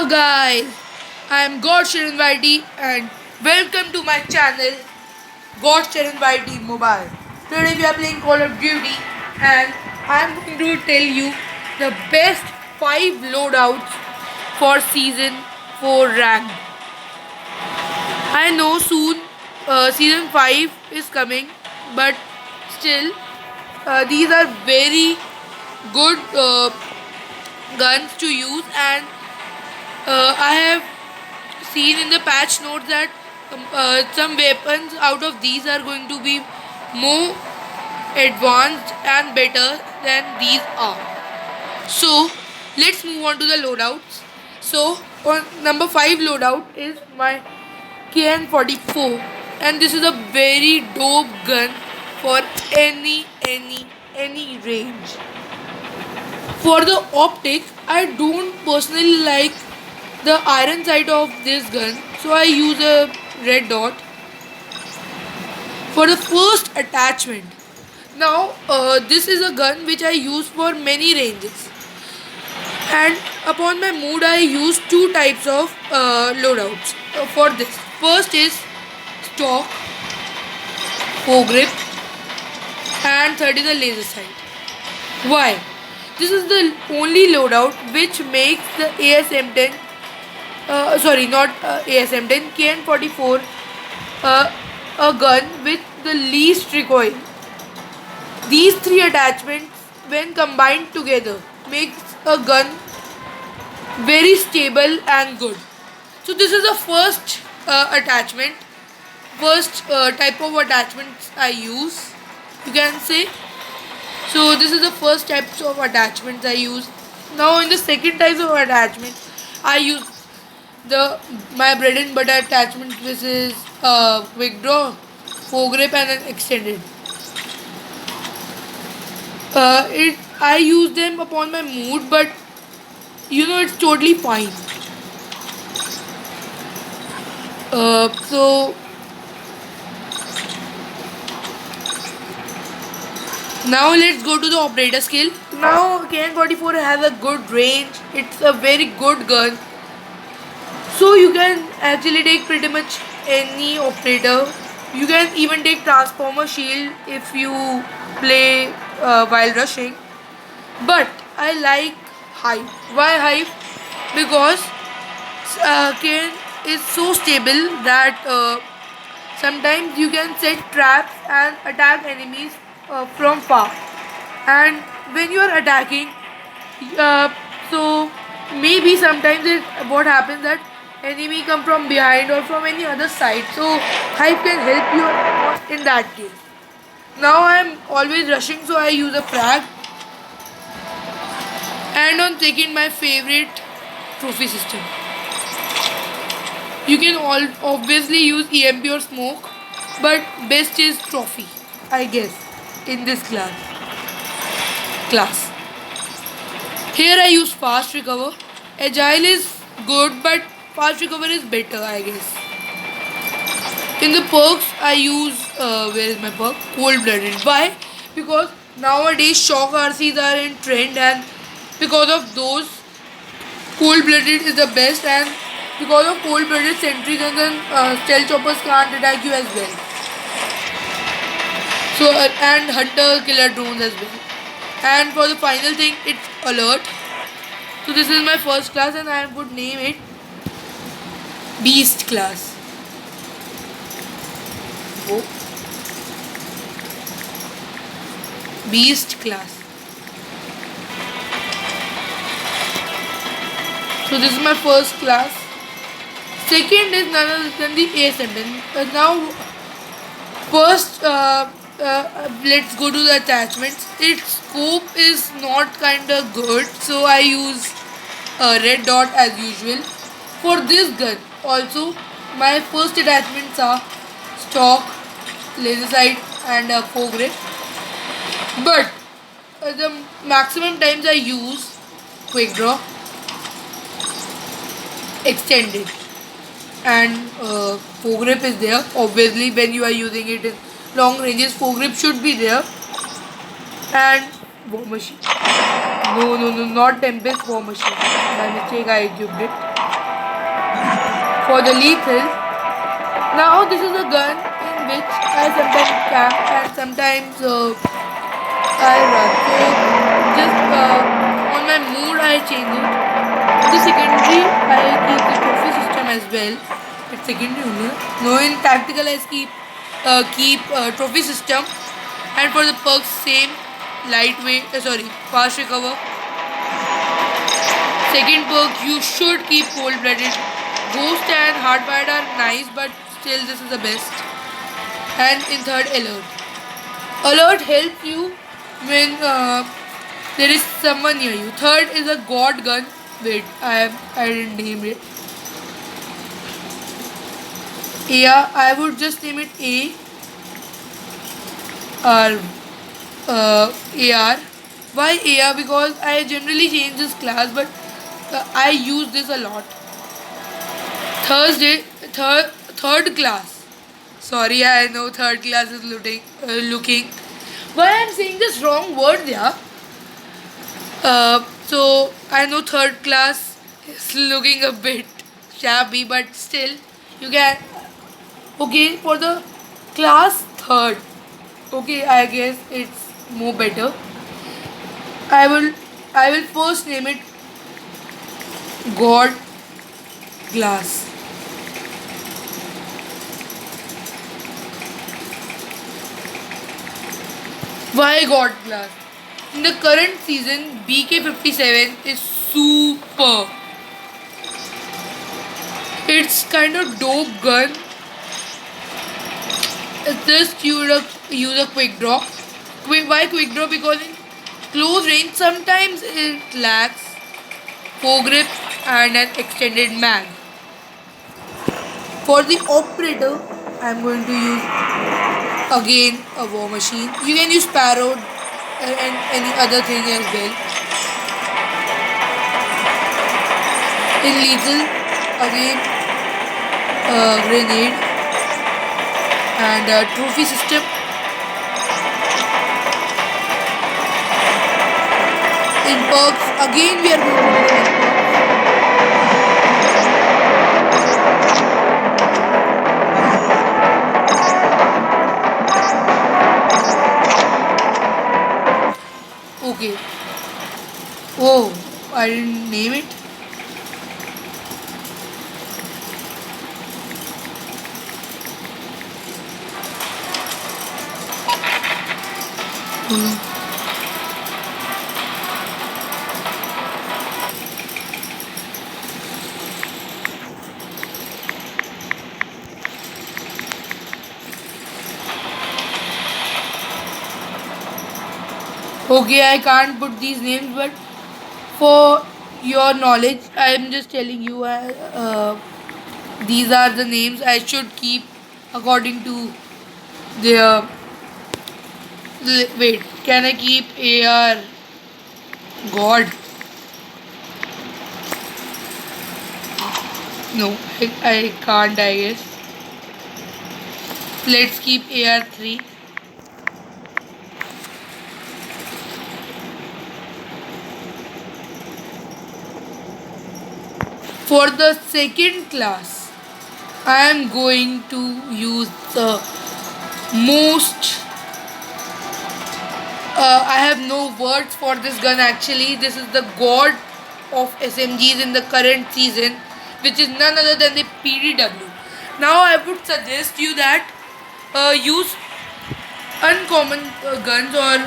Hello guys, I am God Sharan Vaidi and welcome to my channel God Sharan Vaidi Mobile. Today we are playing Call of Duty and I am going to tell you the best 5 loadouts for Season 4 ranked. I know soon Season 5 is coming, but still these are very good guns to use, and I have seen in the patch notes that some weapons out of these are going to be more advanced and better than these are. So let's move on to the loadouts. So on number 5 loadout is my KN-44, and this is a very dope gun for any range. For the optic, I don't personally like the iron sight of this gun, so I use a red dot for the first attachment. Now this is a gun which I use for many ranges, and upon my mood I use two types of loadouts for this. First is stock, foregrip, and third is a laser sight. Why? This is the only loadout which makes the ASM-10 sorry, not ASM-10, KN-44, a gun with the least recoil. These three attachments, when combined together, makes a gun very stable and good. So this is the first attachment, first type of attachments I use, you can say. So this is the first types of attachments I use. Now in the second types of attachment, I use my bread and butter attachment, which is quick draw, foregrip, and an extended. I use them upon my mood, but it's totally fine. So now let's go to the operator skill. Now KN-44 has a good range. It's a very good gun. So you can actually take pretty much any operator. You can even take transformer shield if you play while rushing. But I like Hive. Why Hive? Because KN is so stable that sometimes you can set traps and attack enemies from far. And when you are attacking, so maybe sometimes what happens that enemy come from behind or from any other side, so Hive can help you in that case. Now I am always rushing, so I use a frag, and on second, my favorite trophy system. You can obviously use EMP or smoke, but best is trophy, I guess, in this class. Here I use fast recover. Agile is good, but fast recover is better, I guess. In the perks, I use where is my perk? Cold blooded. Why? Because nowadays shock RCs are in trend, and because of those, cold blooded is the best. And because of cold blooded, sentry guns and stealth choppers can't attack you as well. So and hunter killer drones as well. And for the final thing, it's alert. So this is my first class, and I would name it Beast class. Oh. Beast class. So this is my first class. Second is none other than the ASM-10. Now first let's go to the attachments. Its scope is not kinda good, so I use a red dot as usual. For this gun also, my first attachments are stock, laser sight, and foregrip. But the maximum times I use quick draw, extended, and foregrip is there. Obviously, when you are using it in long ranges, foregrip should be there. And war machine. No, not Tempest war machine. By mistake, I equipped it. For the lethal, now this is a gun in which I sometimes camp and sometimes I run. So just on my mood I change it. For the secondary, I keep the trophy system as well. It's secondary only. No, in tactical I keep trophy system, and for the perks same lightweight. Sorry, fast recover. Second perk, you should keep cold blooded. Ghost and hardwired are nice, but still this is the best. And in third, alert. Alert helps you when there is someone near you. Third is a god gun. Wait, I didn't name it. Yeah, I would just name it A or AR. Why AR? Because I generally change this class, but I use this a lot. Third class. Sorry, I know third class is looking. Why I'm saying this wrong word there? So I know third class is looking a bit shabby, but still you can. Okay, for the class third. Okay, I guess it's more better. I will I will first name it God Glass. Why God Glass? In the current season, BK-57 is super. It's kind of dope gun. It's just use a quick draw. Why quick draw? Because in close range sometimes it lacks foregrip and an extended mag. For the operator, I'm going to use again a war machine. You can use Sparrow and any other thing as well. In lethal, again grenade and trophy system. In perks, again we are going to use okay. Oh, I didn't name it. Hmm. Okay, I can't put these names, but for your knowledge, I am just telling you these are the names I should keep according to their. Wait, can I keep AR God? No, I can't, I guess. Let's keep AR3. For the second class, I am going to use the most. I have no words for this gun actually. This is the god of SMGs in the current season, which is none other than the PDW. Now, I would suggest you that use uncommon guns, or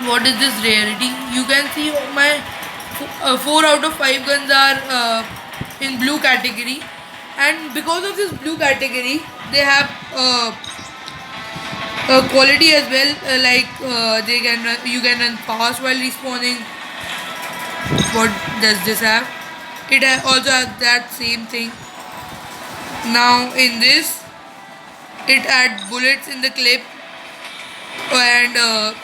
what is this rarity? You can see my 4 out of 5 guns are in blue category, and because of this blue category they have quality as well, they can run, you can run fast while respawning. What does this have? It also has that same thing. Now in this it adds bullets in the clip, and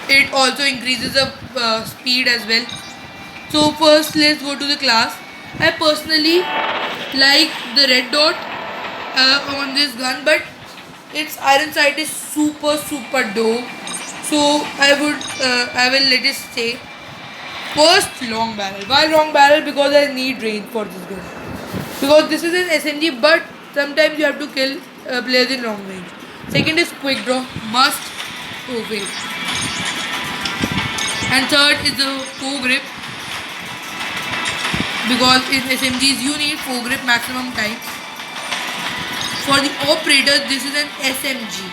it also increases the speed as well. So first let's go to the class. I personally like the red dot on this gun, but its iron sight is super dope. So I will let it stay. First long barrel. Why long barrel? Because I need range for this gun. because this is an SMG, but sometimes you have to kill players in long range. Second is quick draw, must. Oh wait. And third is the foregrip, because in SMGs you need foregrip maximum time. For the operator, this is an SMG.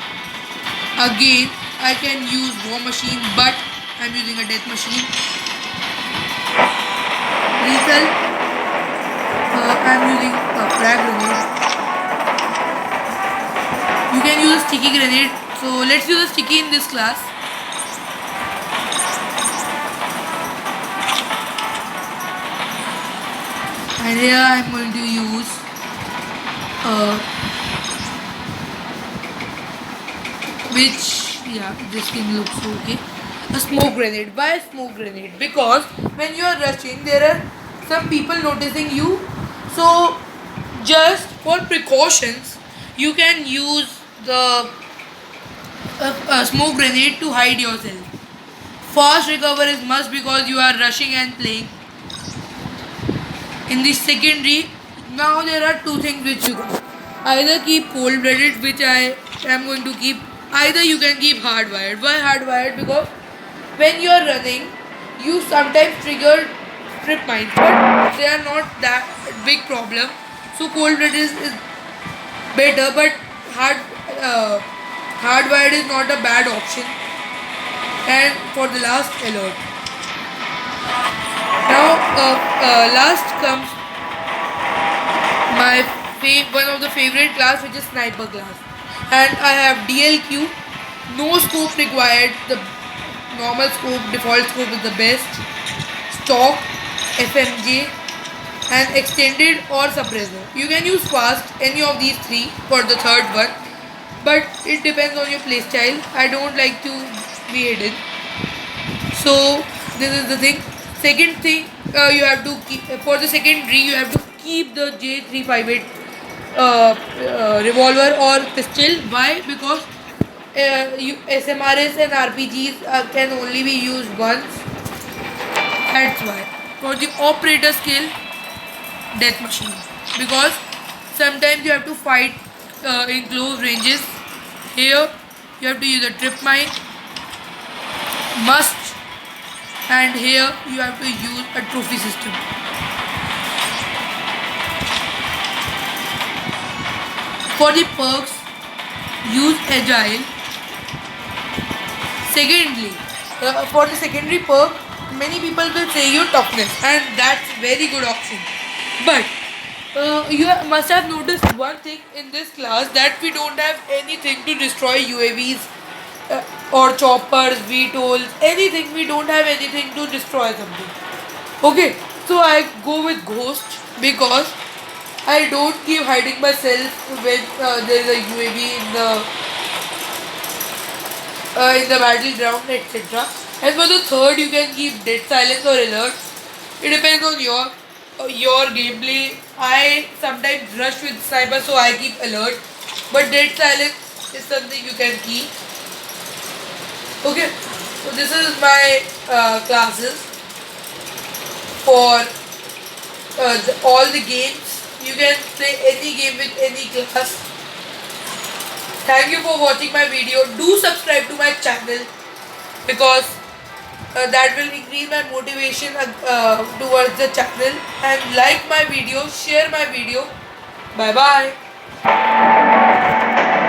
Again, I can use war machine, but I'm using a death machine. Lethal, I'm using a frag grenade. You can use a sticky grenade. So let's use a sticky in this class. And here I'm going to use this thing looks okay. A smoke grenade. Why a smoke grenade? Because when you are rushing, there are some people noticing you. So just for precautions, you can use the smoke grenade to hide yourself. Fast recover is must because you are rushing and playing. In the secondary, now there are two things which you can either keep cold-blooded, which I am going to keep. Either you can keep hardwired. Why hardwired? Because when you are running, you sometimes trigger trip mines, but they are not that big problem. So cold-blooded is better, but hardwired is not a bad option. And for the last alert. Now, last comes my one of the favorite class, which is sniper class, and I have DLQ. No scope required. The normal scope, default scope is the best. Stock, FMJ, and extended or suppressor. You can use fast any of these three for the third one, but it depends on your playstyle. I don't like to be hidden. So this is the thing. Second thing, you have to keep for the secondary. You have to keep the J358 revolver or pistol. Why? Because SMRs and RPGs can only be used once. That's why. For the operator skill, death machine, because sometimes you have to fight in close ranges. Here you have to use a trip mine, must, and here you have to use a trophy system. For the perks, use agile. Secondly, for the secondary perk, many people will say you toughness, and that's very good option. But you must have noticed one thing in this class, that we don't have anything to destroy UAVs or choppers, VTOLs, anything. We don't have anything to destroy something. Okay, so I go with Ghost because I don't keep hiding myself when there is a UAV in the battleground, etc. And for the third, you can keep dead silence or alert. It depends on your gameplay. I sometimes rush with sniper, so I keep alert. But dead silence is something you can keep. Okay, so this is my classes for all the games. You can play any game with any class. Thank you for watching my video. Do subscribe to my channel because that will increase my motivation towards the channel, and like my video, share my video. Bye bye.